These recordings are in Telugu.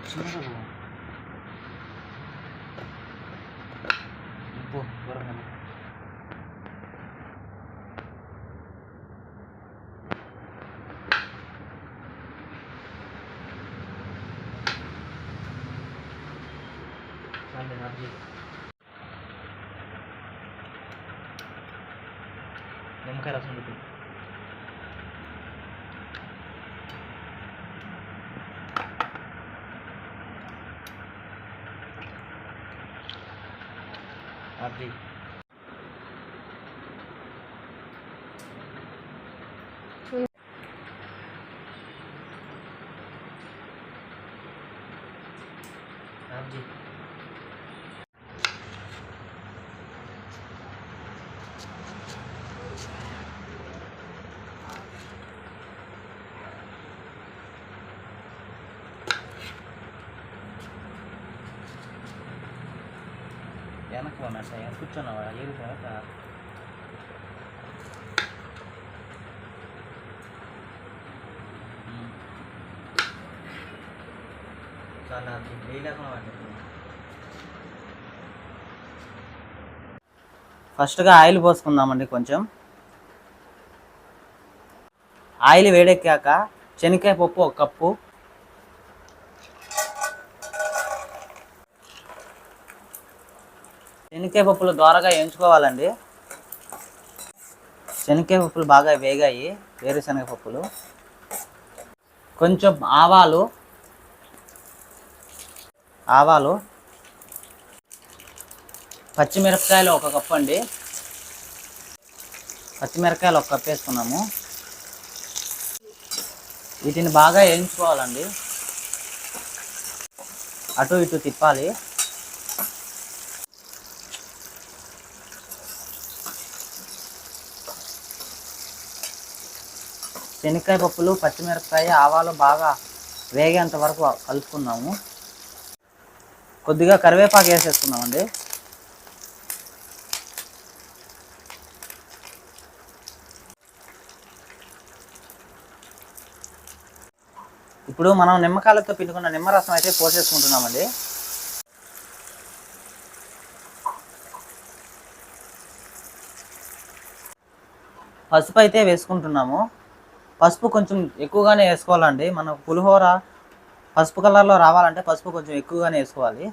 చిన్నగా పో దూరంగా నిమ్మకాయ రసం పెట్టి అది అది వెనక్కి ఉన్నట్టు కూర్చున్నావా ఏది తర్వాత చాలా ఫస్ట్గా ఆయిల్ పోసుకుందామండి. కొంచెం ఆయిల్ వేడెక్కాక శనగకాయ పప్పు 1 కప్పు, శనగకాయ పప్పులు ద్వారాగా వేయించుకోవాలండి. శనగకాయ పప్పులు బాగా వేగాయి, వేరుశనగ పప్పులు. కొంచెం ఆవాలు పచ్చిమిరపకాయలు 1 కప్పు అండి. పచ్చిమిరపకాయలు 1 కప్పు వేసుకున్నాము. వీటిని బాగా వేయించుకోవాలండి, అటు ఇటు తిప్పాలి. శనగకాయ పప్పులు, పచ్చిమిరపకాయ, ఆవాలు బాగా వేగేంత వరకు కలుపుకున్నాము. కొద్దిగా కరివేపాకు వేసేసుకున్నామండి. ఇప్పుడు మనం నిమ్మకాయలతో పిండుకున్న నిమ్మరసం అయితే పోసేసుకుంటున్నామండి. పసుపు అయితే వేసుకుంటున్నాము. పసుపు కొంచెం ఎక్కువగానే వేసుకోవాలండి. మన పులిహోర పసుపు కలర్లో రావాలంటే పసుపు కొంచెం ఎక్కువగానే వేసుకోవాలి.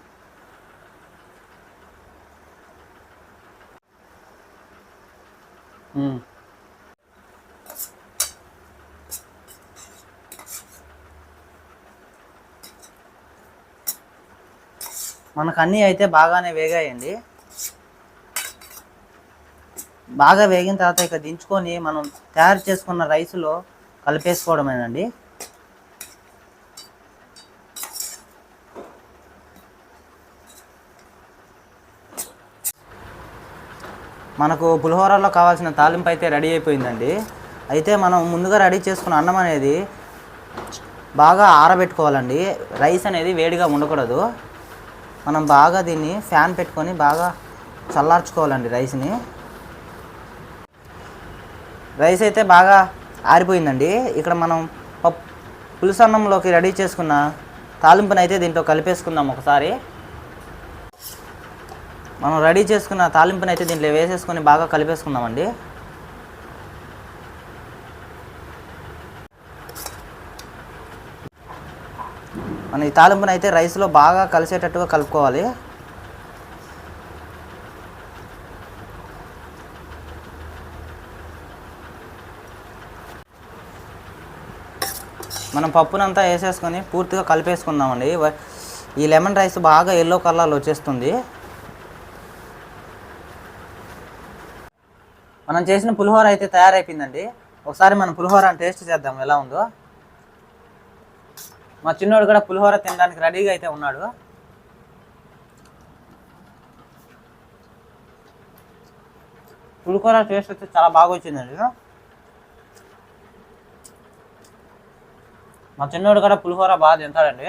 మనకు అన్నీ అయితే బాగానే వేగాయండి. బాగా వేగిన తర్వాత ఇక దించుకొని మనం తయారు చేసుకున్న రైస్లో కలిపేసుకోవడమేనండి. మనకు పులిహోరలో కావాల్సిన తాలింపు అయితే రెడీ అయిపోయిందండి. అయితే మనం ముందుగా రెడీ చేసుకున్న అన్నం అనేది బాగా ఆరబెట్టుకోవాలండి. రైస్ అనేది వేడిగా ఉండకూడదు. మనం బాగా దీన్ని ఫ్యాన్ పెట్టుకొని బాగా చల్లార్చుకోవాలండి రైస్ని. రైస్ అయితే బాగా ఆరిపోయిందండి. ఇక్కడ మనం పులుసు అన్నంలోకి రెడీ చేసుకున్న తాలింపుని అయితే దీంట్లో కలిపేసుకుందాం. ఒకసారి మనం రెడీ చేసుకున్న తాలింపుని అయితే దీంట్లో వేసేసుకొని బాగా కలిపేసుకుందామండి. మనం ఈ తాలింపుని అయితే రైస్లో బాగా కలిసేటట్టుగా కలుపుకోవాలి. మనం పప్పునంతా వేసేసుకొని పూర్తిగా కలిపేసుకుందామండి. ఈ లెమన్ రైస్ బాగా ఎల్లో కలర్లో వచ్చేస్తుంది. మనం చేసిన పులిహోర అయితే తయారైపోయిందండి. ఒకసారి మనం పులిహోర టేస్ట్ చేద్దాం ఎలా ఉందో. మా చిన్నోడు కూడా పులిహోర తినడానికి రెడీగా అయితే ఉన్నాడు. పులిహోర టేస్ట్ అయితే చాలా బాగా వచ్చిందండి. మా చిన్నోడు కూడా పులిహోర బాగా తింటాడండి.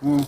ఉమ్.